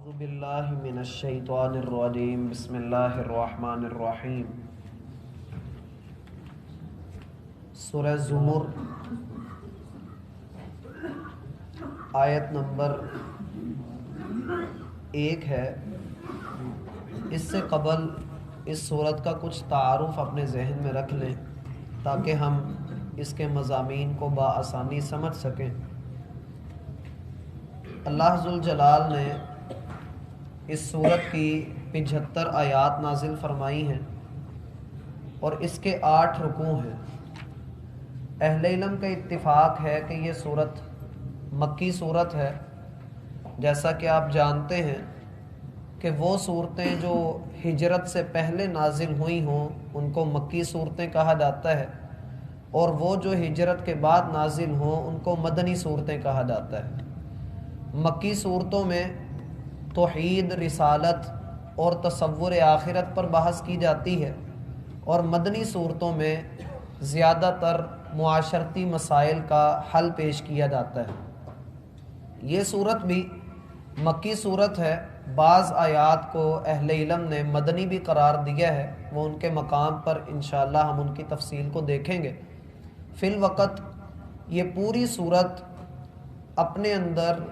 اعوذ باللہ من الشیطان الرجیم بسم اللہ الرحمن الرحیم۔ سورہ زمر آیت نمبر 1 ہے۔ اس سے قبل اس سورت کا کچھ تعارف اپنے ذہن میں رکھ لیں تاکہ ہم اس کے مضامین کو بآسانی سمجھ سکیں۔ اللہ ذوالجلال نے اس سورت کی 75 آیات نازل فرمائی ہیں اور اس کے 8 رکوع ہیں۔ اہل علم کا اتفاق ہے کہ یہ سورت مکی سورت ہے، جیسا کہ آپ جانتے ہیں کہ وہ صورتیں جو ہجرت سے پہلے نازل ہوئی ہوں ان کو مکی صورتیں کہا جاتا ہے، اور وہ جو ہجرت کے بعد نازل ہوں ان کو مدنی صورتیں کہا جاتا ہے۔ مکی صورتوں میں توحید، رسالت اور تصور آخرت پر بحث کی جاتی ہے، اور مدنی صورتوں میں زیادہ تر معاشرتی مسائل کا حل پیش کیا جاتا ہے۔ یہ صورت بھی مکی صورت ہے۔ بعض آیات کو اہل علم نے مدنی بھی قرار دیا ہے، وہ ان کے مقام پر انشاءاللہ ہم ان کی تفصیل کو دیکھیں گے۔ فی الوقت یہ پوری صورت اپنے اندر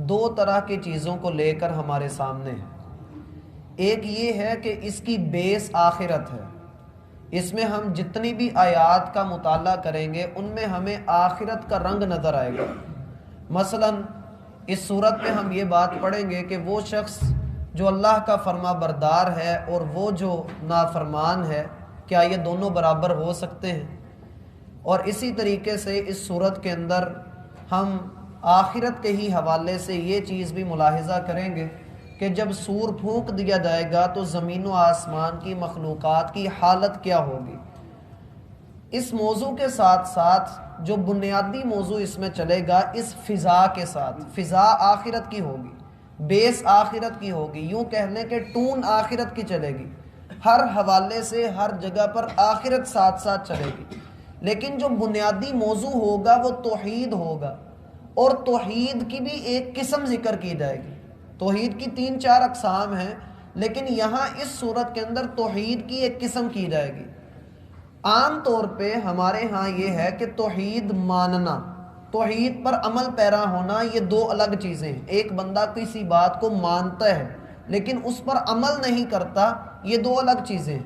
2 طرح کی چیزوں کو لے کر ہمارے سامنے ہے۔ ایک یہ ہے کہ اس کی بیس آخرت ہے، اس میں ہم جتنی بھی آیات کا مطالعہ کریں گے ان میں ہمیں آخرت کا رنگ نظر آئے گا۔ مثلا اس صورت میں ہم یہ بات پڑھیں گے کہ وہ شخص جو اللہ کا فرما بردار ہے اور وہ جو نافرمان ہے، کیا یہ دونوں برابر ہو سکتے ہیں؟ اور اسی طریقے سے اس صورت کے اندر ہم آخرت کے ہی حوالے سے یہ چیز بھی ملاحظہ کریں گے کہ جب سور پھونک دیا جائے گا تو زمین و آسمان کی مخلوقات کی حالت کیا ہوگی۔ اس موضوع کے ساتھ ساتھ جو بنیادی موضوع اس میں چلے گا، اس فضا کے ساتھ، فضا آخرت کی ہوگی، بیس آخرت کی ہوگی، یوں کہہ لیں کہ ٹون آخرت کی چلے گی، ہر حوالے سے ہر جگہ پر آخرت ساتھ ساتھ چلے گی۔ لیکن جو بنیادی موضوع ہوگا وہ توحید ہوگا، اور توحید کی بھی ایک قسم ذکر کی جائے گی۔ توحید کی 3-4 اقسام ہیں، لیکن یہاں اس صورت کے اندر توحید کی ایک قسم کی جائے گی۔ عام طور پہ ہمارے ہاں یہ ہے کہ توحید ماننا، توحید پر عمل پیرا ہونا، یہ 2 الگ چیزیں ہیں۔ ایک بندہ کسی بات کو مانتا ہے لیکن اس پر عمل نہیں کرتا، یہ 2 الگ چیزیں ہیں۔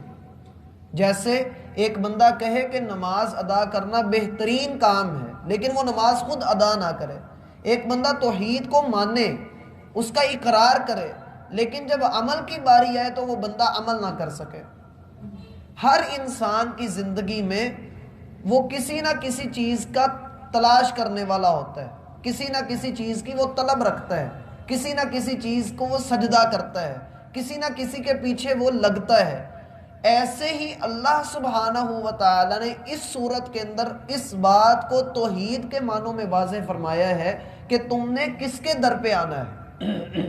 جیسے ایک بندہ کہے کہ نماز ادا کرنا بہترین کام ہے لیکن وہ نماز خود ادا نہ کرے۔ ایک بندہ توحید کو مانے، اس کا اقرار کرے، لیکن جب عمل کی باری آئے تو وہ بندہ عمل نہ کر سکے۔ ہر انسان کی زندگی میں وہ کسی نہ کسی چیز کا تلاش کرنے والا ہوتا ہے، کسی نہ کسی چیز کی وہ طلب رکھتا ہے، کسی نہ کسی چیز کو وہ سجدہ کرتا ہے، کسی نہ کسی کے پیچھے وہ لگتا ہے۔ ایسے ہی اللہ سبحانہ و تعالی نے اس صورت کے اندر اس بات کو توحید کے معنوں میں واضح فرمایا ہے کہ تم نے کس کے در پہ آنا ہے۔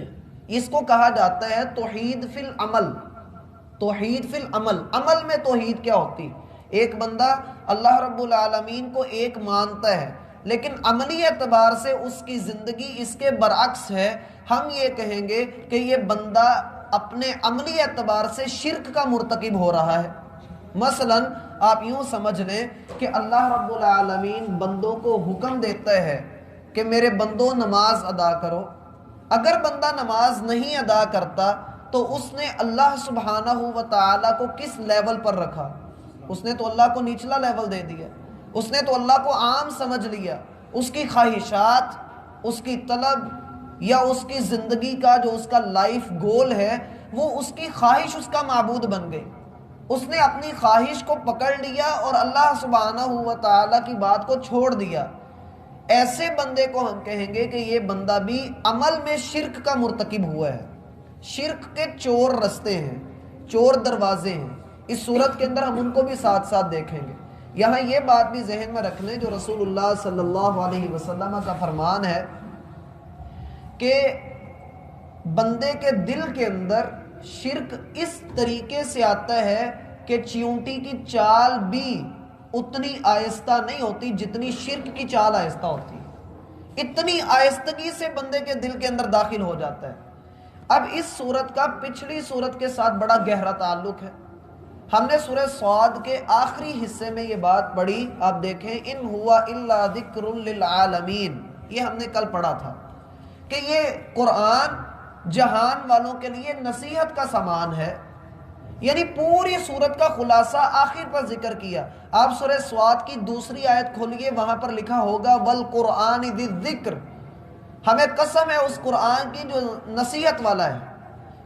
اس کو کہا جاتا ہے توحید فی العمل۔ توحید فی العمل، عمل میں توحید کیا ہوتی؟ ایک بندہ اللہ رب العالمین کو ایک مانتا ہے لیکن عملی اعتبار سے اس کی زندگی اس کے برعکس ہے، ہم یہ کہیں گے کہ یہ بندہ اپنے عملی اعتبار سے شرک کا مرتکب ہو رہا ہے۔ مثلا آپ یوں سمجھ لیں کہ اللہ رب العالمین بندوں کو حکم دیتا ہے کہ میرے بندوں نماز ادا کرو۔ اگر بندہ نماز نہیں ادا کرتا تو اس نے اللہ سبحانہ و تعالیٰ کو کس لیول پر رکھا؟ اس نے تو اللہ کو نچلا لیول دے دیا، اس نے تو اللہ کو عام سمجھ لیا۔ اس کی خواہشات، اس کی طلب یا اس کی زندگی کا جو اس کا لائف گول ہے، وہ اس کی خواہش اس کا معبود بن گئی۔ اس نے اپنی خواہش کو پکڑ لیا اور اللہ سبحانہ و تعالیٰ کی بات کو چھوڑ دیا۔ ایسے بندے کو ہم کہیں گے کہ یہ بندہ بھی عمل میں شرک کا مرتکب ہوا ہے۔ شرک کے چور رستے ہیں، چور دروازے ہیں۔ اس صورت کے اندر ہم ان کو بھی ساتھ ساتھ دیکھیں گے۔ یہاں یہ بات بھی ذہن میں رکھ لیں جو رسول اللہ صلی اللہ علیہ وسلم کا فرمان ہے کہ بندے کے دل کے اندر شرک اس طریقے سے آتا ہے کہ چیونٹی کی چال بھی اتنی آہستہ نہیں ہوتی جتنی شرک کی چال آہستہ ہوتی ہے۔ اتنی آہستگی سے بندے کے دل کے اندر داخل ہو جاتا ہے اب اس سورت کا پچھلی سورت کے ساتھ بڑا گہرا تعلق ہے. ہم نے سورہ صاد کے آخری حصے میں یہ بات پڑھی، آپ دیکھیں ان ہوا الا ذکر للعالمین، یہ ہم نے کل پڑھا تھا کہ یہ قرآن جہان والوں کے لیے نصیحت کا سامان ہے. یعنی پوری سورت کا خلاصہ آخر پر ذکر کیا. آپ سورہ صاد کی دوسری آیت کھولیے، وہاں پر لکھا ہوگا والقرآن ذی الذکر، ہمیں قسم ہے اس قرآن کی جو نصیحت والا ہے.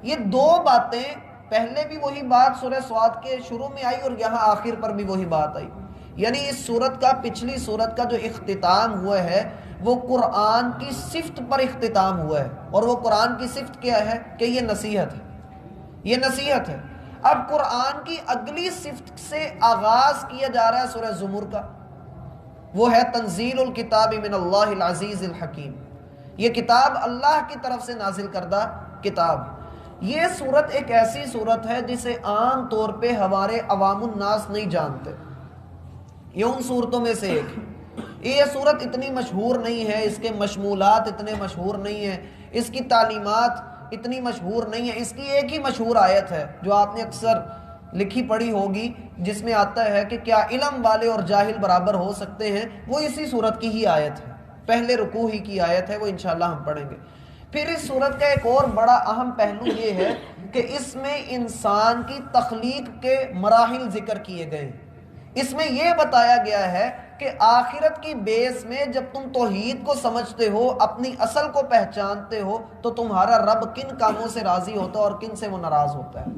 یہ دو باتیں، پہلے بھی وہی بات سورہ صاد کے شروع میں آئی اور یہاں آخر پر بھی وہی بات آئی. یعنی اس سورت کا، پچھلی سورت کا جو اختتام ہوا ہے وہ قرآن کی صفت پر اختتام ہوا ہے، اور وہ قرآن کی صفت کیا ہے کہ یہ نصیحت ہے، یہ نصیحت ہے. اب قرآن کی اگلی صفت سے آغاز کیا جا رہا ہے سورہ زمر کا، وہ ہے تنزیل الکتاب من اللہ العزیز الحکیم. یہ کتاب اللہ کی طرف سے نازل کردہ کتاب. یہ سورت ایک ایسی سورت ہے جسے عام طور پہ ہمارے عوام الناس نہیں جانتے. یہ ان صورتوں میں سے ایک ہے. یہ سورت اتنی مشہور نہیں ہے، اس کے مشمولات اتنے مشہور نہیں ہیں، اس کی تعلیمات اتنی مشہور نہیں ہے. اس کی ایک ہی مشہور آیت ہے جو آپ نے اکثر لکھی پڑھی ہوگی، جس میں آتا ہے کہ کیا علم والے اور جاہل برابر ہو سکتے ہیں. وہ اسی سورت کی ہی آیت ہے، پہلے رکوع ہی کی آیت ہے، وہ انشاءاللہ ہم پڑھیں گے. پھر اس سورت کا ایک اور بڑا اہم پہلو یہ ہے کہ اس میں انسان کی تخلیق کے مراحل ذکر کیے گئے ہیں. اس میں یہ بتایا گیا ہے کہ آخرت کی بیس میں جب تم توحید کو سمجھتے ہو، اپنی اصل کو پہچانتے ہو، تو تمہارا رب کن کاموں سے راضی ہوتا ہے اور کن سے وہ ناراض ہوتا ہے.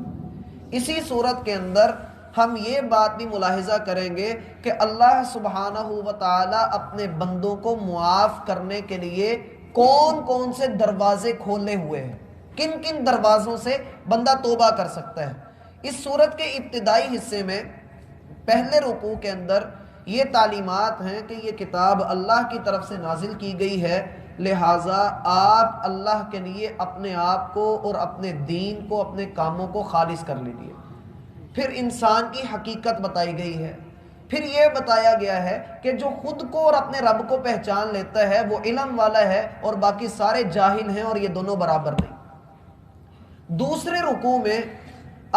اسی صورت کے اندر ہم یہ بات بھی ملاحظہ کریں گے کہ اللہ سبحانہ و تعالی اپنے بندوں کو معاف کرنے کے لیے کون کون سے دروازے کھولے ہوئے ہیں، کن کن دروازوں سے بندہ توبہ کر سکتا ہے. اس صورت کے ابتدائی حصے میں پہلے رکوع کے اندر یہ تعلیمات ہیں کہ یہ کتاب اللہ کی طرف سے نازل کی گئی ہے، لہٰذا آپ اللہ کے لیے اپنے آپ کو اور اپنے دین کو، اپنے کاموں کو خالص کر لیجیے. پھر انسان کی حقیقت بتائی گئی ہے. پھر یہ بتایا گیا ہے کہ جو خود کو اور اپنے رب کو پہچان لیتا ہے وہ علم والا ہے، اور باقی سارے جاہل ہیں، اور یہ دونوں برابر نہیں. دوسرے رکوع میں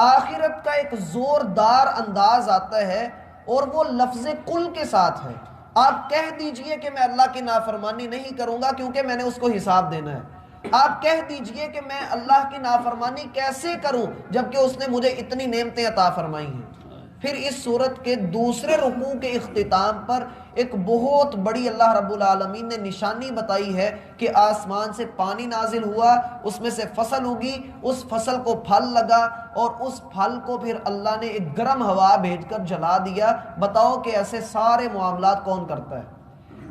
آخرت کا ایک زوردار انداز آتا ہے، اور وہ لفظ کل کے ساتھ ہے. آپ کہہ دیجئے کہ میں اللہ کی نافرمانی نہیں کروں گا کیونکہ میں نے اس کو حساب دینا ہے. آپ کہہ دیجئے کہ میں اللہ کی نافرمانی کیسے کروں جبکہ اس نے مجھے اتنی نعمتیں عطا فرمائی ہیں. پھر اس صورت کے دوسرے رکوع کے اختتام پر ایک بہت بڑی اللہ رب العالمین نے نشانی بتائی ہے کہ آسمان سے پانی نازل ہوا، اس میں سے فصل اگی، اس فصل کو پھل لگا، اور اس پھل کو پھر اللہ نے ایک گرم ہوا بھیج کر جلا دیا. بتاؤ کہ ایسے سارے معاملات کون کرتا ہے.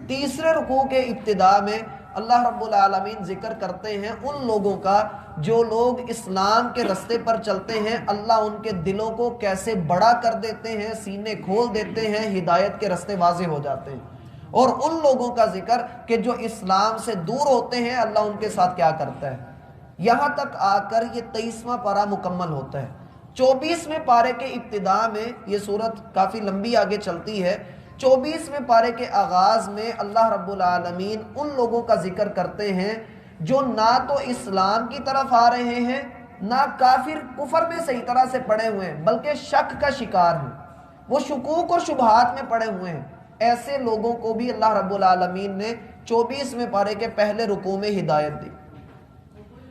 تیسرے رکوع کے ابتدا میں اللہ رب العالمین ذکر کرتے ہیں ان لوگوں کا جو لوگ اسلام کے رستے پر چلتے ہیں، اللہ ان کے دلوں کو کیسے بڑا کر دیتے ہیں، سینے کھول دیتے ہیں، ہدایت کے رستے واضح ہو جاتے ہیں. اور ان لوگوں کا ذکر کہ جو اسلام سے دور ہوتے ہیں، اللہ ان کے ساتھ کیا کرتا ہے. یہاں تک آ کر یہ 23واں پارہ مکمل ہوتا ہے. 24ویں پارے کے ابتدا میں یہ صورت کافی لمبی آگے چلتی ہے. 24ویں پارے کے آغاز میں اللہ رب العالمین ان لوگوں کا ذکر کرتے ہیں جو نہ تو اسلام کی طرف آ رہے ہیں، نہ کفر میں صحیح طرح سے پڑے ہوئے ہیں، بلکہ شک کا شکار ہیں، وہ شکوک اور شبہات میں پڑے ہوئے ہیں. ایسے لوگوں کو بھی اللہ رب العالمین نے 24ویں پارے کے پہلے رکوع میں ہدایت دی.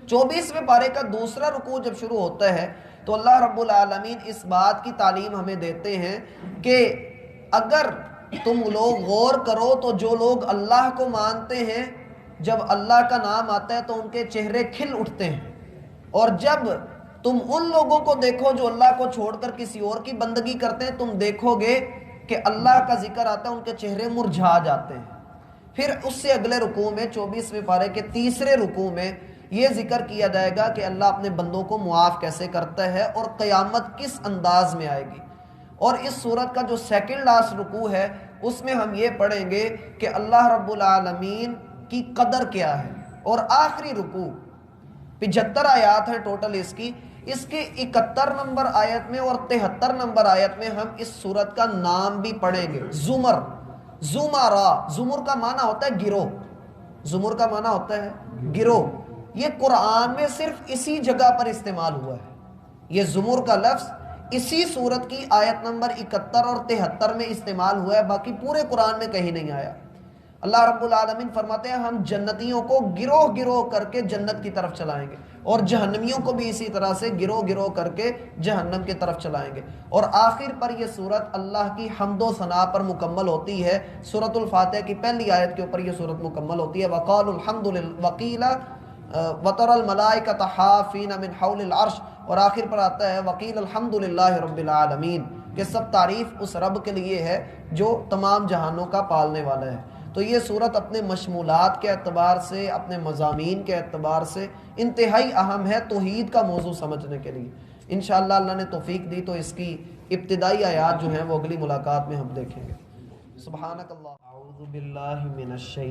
24ویں پارے کا دوسرا رکوع جب شروع ہوتا ہے تو اللہ رب العالمین اس بات کی تعلیم ہمیں دیتے ہیں کہ اگر تم لوگ غور کرو تو جو لوگ اللہ کو مانتے ہیں، جب اللہ کا نام آتا ہے تو ان کے چہرے کھل اٹھتے ہیں، اور جب تم ان لوگوں کو دیکھو جو اللہ کو چھوڑ کر کسی اور کی بندگی کرتے ہیں، تم دیکھو گے کہ اللہ کا ذکر آتا ہے ان کے چہرے مرجھا جاتے ہیں. پھر اس سے اگلے رکوع میں 24ویں پارے کے تیسرے رکوع میں یہ ذکر کیا جائے گا کہ اللہ اپنے بندوں کو معاف کیسے کرتا ہے اور قیامت کس انداز میں آئے گی. اور اس سورت کا جو سیکنڈ لاسٹ رکوع ہے اس میں ہم یہ پڑھیں گے کہ اللہ رب العالمین کی قدر کیا ہے. اور آخری رکوع 75 آیات ہیں ٹوٹل اس کی 71 نمبر آیت میں اور 73 نمبر آیت میں ہم اس سورت کا نام بھی پڑھیں گے، زمر. زمرہ، زمر کا معنی ہوتا ہے گروہ، زمر کا معنی ہوتا ہے گروہ. یہ قرآن میں صرف اسی جگہ پر استعمال ہوا ہے. یہ زمر کا لفظ اسی سورت کی آیت نمبر 71 اور 73 میں استعمال ہوا ہے، باقی پورے قرآن میں کہیں نہیں آیا. اللہ رب العالمین فرماتے ہیں ہم جنتیوں کو گروہ گروہ کر کے جنت کی طرف چلائیں گے، اور جہنمیوں کو بھی اسی طرح سے گروہ گروہ کر کے جہنم کی طرف چلائیں گے. اور آخر پر یہ سورت اللہ کی حمد و ثنا پر مکمل ہوتی ہے. سورۃ الفاتحہ کی پہلی آیت کے اوپر یہ سورت مکمل ہوتی ہے. وقال الحمد وقیل وتر الملائکۃ حافین من حول العرش، اور آخر پر آتا ہے وقیل الحمد للہ رب العالمین، کہ سب تعریف اس رب کے لیے ہے جو تمام جہانوں کا پالنے والا ہے. تو یہ صورت اپنے مشمولات کے اعتبار سے، اپنے مضامین کے اعتبار سے انتہائی اہم ہے توحید کا موضوع سمجھنے کے لیے. انشاءاللہ اللہ نے توفیق دی تو اس کی ابتدائی آیات جو ہیں وہ اگلی ملاقات میں ہم دیکھیں گے. سبحانک اللہ اعوذ باللہ من الشیطان